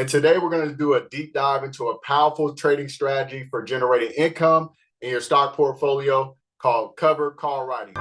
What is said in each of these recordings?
And today we're going to do a deep dive into a powerful trading strategy for generating income in your stock portfolio called covered call writing.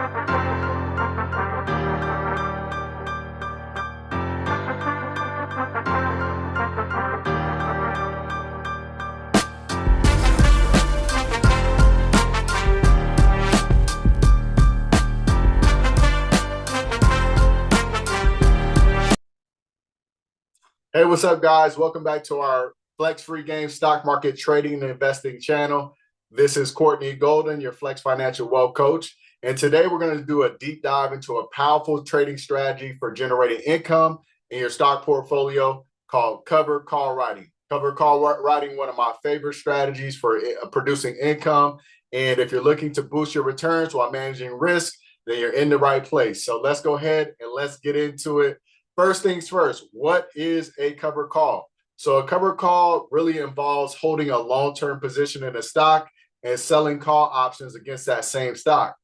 Hey, what's up, guys? Welcome back to our Flex Free Game Stock Market Trading and Investing channel. This is Courtney Golden, your Flex Financial Wealth Coach. And today we're going to do a deep dive into a powerful trading strategy for generating income in your stock portfolio called covered call writing. Covered call writing, one of my favorite strategies for producing income. And if you're looking to boost your returns while managing risk, then you're in the right place. So let's go ahead and let's get into it. First things first, what is a covered call? So a covered call really involves holding a long-term position in a stock and selling call options against that same stock.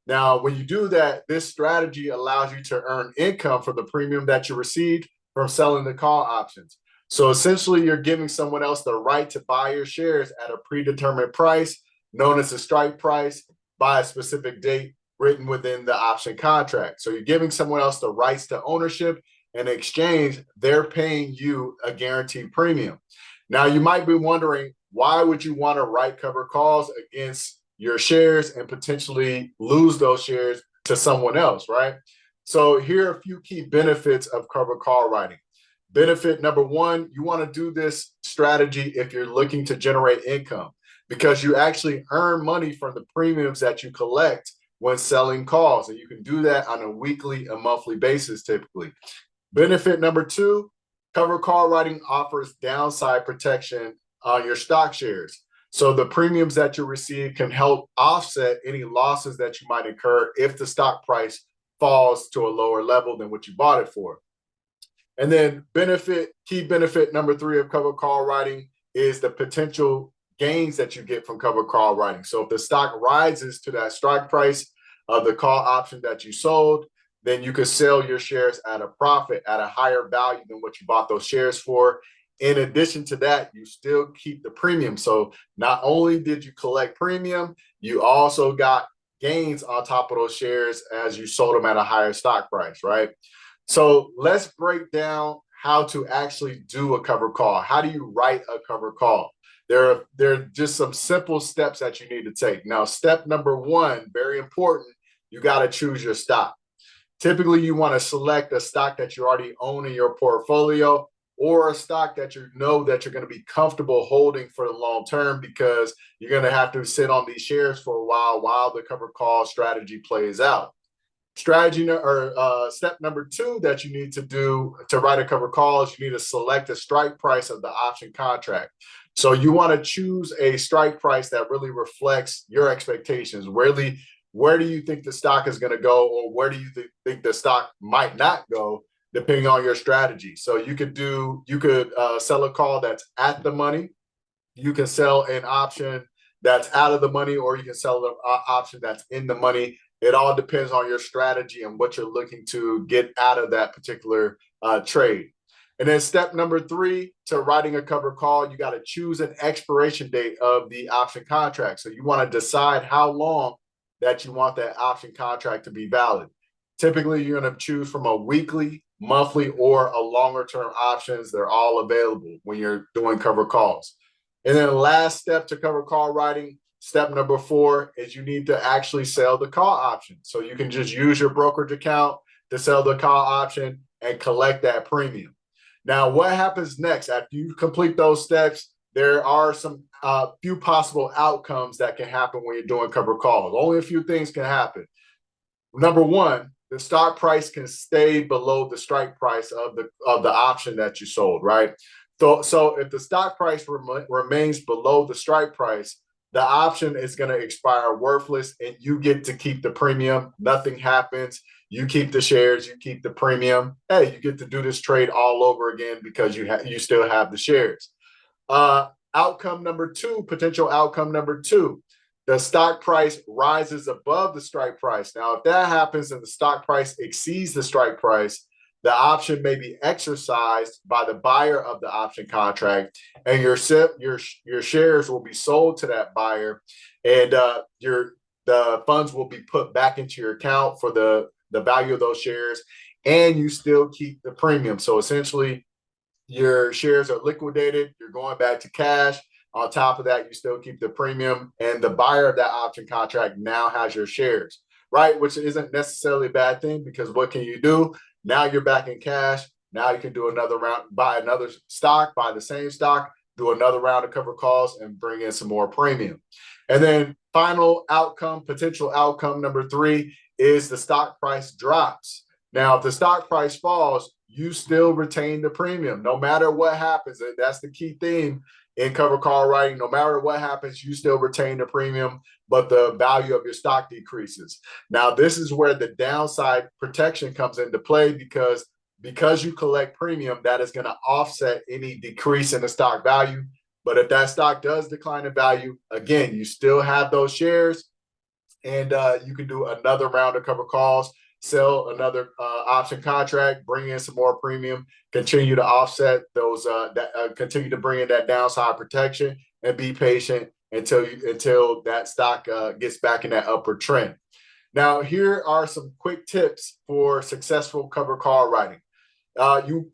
Now, when you do that, this strategy allows you to earn income from the premium that you received from selling the call options. So essentially, you're giving someone else the right to buy your shares at a predetermined price, known as the strike price, by a specific date written within the option contract. So you're giving someone else the rights to ownership. In exchange, they're paying you a guaranteed premium. Now, you might be wondering, why would you want to write covered calls against your shares and potentially lose those shares to someone else, right? So here are a few key benefits of covered call writing. Benefit number one, you want to do this strategy if you're looking to generate income, because you actually earn money from the premiums that you collect when selling calls. And you can do that on a weekly and monthly basis typically. Benefit number two, covered call writing offers downside protection on your stock shares. So the premiums that you receive can help offset any losses that you might incur if the stock price falls to a lower level than what you bought it for. And then key benefit number three of covered call writing is the potential gains that you get from covered call writing. So if the stock rises to that strike price of the call option that you sold, then you could sell your shares at a profit, at a higher value than what you bought those shares for. In addition to that, you still keep the premium. So not only did you collect premium, you also got gains on top of those shares as you sold them at a higher stock price, right? So let's break down how to actually do a covered call. How do you write a covered call? There are just some simple steps that you need to take. Now, step number one, very important, you got to choose your stock. Typically, you want to select a stock that you already own in your portfolio, or a stock that you know that you're going to be comfortable holding for the long term, because you're going to have to sit on these shares for a while the covered call strategy plays out. Step number two that you need to do to write a covered call is you need to select the strike price of the option contract. So you want to choose a strike price that really reflects your expectations. Really, where do you think the stock is going to go, or where do you think the stock might not go, depending on your strategy? So you could sell a call that's at the money. You can sell an option that's out of the money, or you can sell an option that's in the money. It all depends on your strategy and what you're looking to get out of that particular trade. And then step number three to writing a covered call, you got to choose an expiration date of the option contract. So you want to decide how long that you want that option contract to be valid. Typically, you're going to choose from a weekly, monthly, or a longer term options. They're all available when you're doing covered calls. And then the last step to covered call writing, step number four, is you need to actually sell the call option. So you can just use your brokerage account to sell the call option and collect that premium. Now, what happens next after you complete those steps? There are some few possible outcomes that can happen when you're doing covered calls. Only a few things can happen. Number one, the stock price can stay below the strike price of the option that you sold, right? So if the stock price remains below the strike price, the option is going to expire worthless, and you get to keep the premium. Nothing happens. You keep the shares, you keep the premium. Hey, you get to do this trade all over again because you still have the shares. Potential outcome number two, the stock price rises above the strike price. Now, if that happens and the stock price exceeds the strike price, the the option may be exercised by the buyer of the option contract, and your shares will be sold to that buyer, and the funds will be put back into your account for the value of those shares, and you still keep the premium. So essentially, your shares are liquidated, you're going back to cash. On top of that, you still keep the premium, and the buyer of that option contract now has your shares, right? Which isn't necessarily a bad thing, because what can you do? Now you're back in cash. Now you can do another round, buy another stock, buy the same stock, do another round of covered calls, and bring in some more premium. And then final outcome, potential outcome number 3 is the stock price drops. Now, if the stock price falls, you still retain the premium no matter what happens. That's the key theme in covered call writing. No matter what happens, you still retain the premium, but the value of your stock decreases. Now, this is where the downside protection comes into play, because you collect premium, that is going to offset any decrease in the stock value. But if that stock does decline in value, again, you still have those shares, and you can do another round of covered calls, sell another option contract, bring in some more premium, continue to offset those, continue to bring in that downside protection, and be patient until that stock gets back in that upward trend. Now, here are some quick tips for successful covered call writing.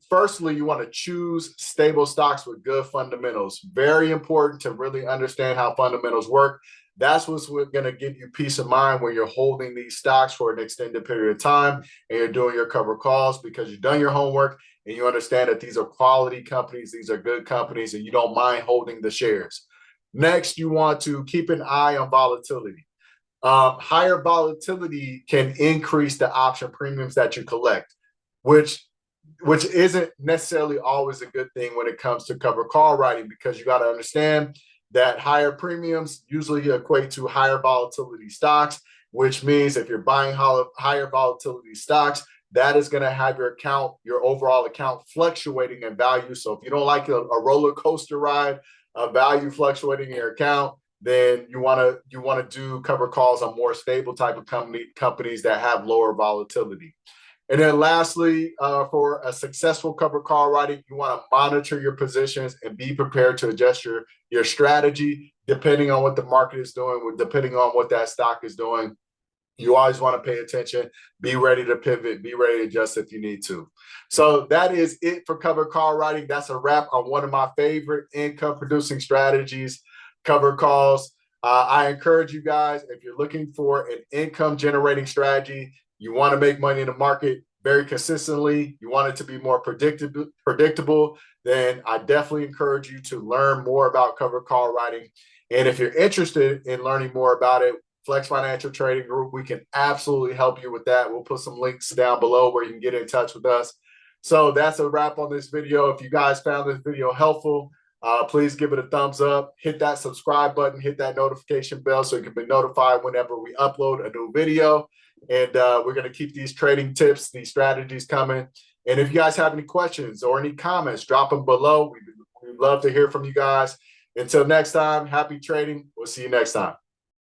Firstly, you want to choose stable stocks with good fundamentals. Very important to really understand how fundamentals work. That's what's going to give you peace of mind when you're holding these stocks for an extended period of time and you're doing your covered calls, because you've done your homework and you understand that these are quality companies, these are good companies, and you don't mind holding the shares. Next, you want to keep an eye on volatility. Higher volatility can increase the option premiums that you collect, which isn't necessarily always a good thing when it comes to covered call writing, because you got to understand that higher premiums usually equate to higher volatility stocks, which means if you're buying higher volatility stocks, that is going to have your overall account fluctuating in value. So if you don't like a roller coaster ride of value fluctuating in your account, then you want to do covered calls on more stable type of companies that have lower volatility. And then lastly, for a successful covered call writing, you want to monitor your positions and be prepared to adjust your strategy depending on what the market is doing, depending on what that stock is doing. You always want to pay attention, be ready to pivot, be ready to adjust if you need to. So that is it for covered call writing. That's a wrap on one of my favorite income producing strategies, covered calls. I encourage you guys, if you're looking for an income generating strategy, you want to make money in the market very consistently, you want it to be more predictable, then I definitely encourage you to learn more about covered call writing. And if you're interested in learning more about it, Flex Financial Trading Group, we can absolutely help you with that. We'll put some links down below where you can get in touch with us. So that's a wrap on this video. If you guys found this video helpful, please give it a thumbs up, hit that subscribe button, hit that notification bell so you can be notified whenever we upload a new video. And we're going to keep these trading tips, these strategies coming. And if you guys have any questions or any comments, drop them below. We'd love to hear from you guys. Until next time, happy trading. We'll see you next time.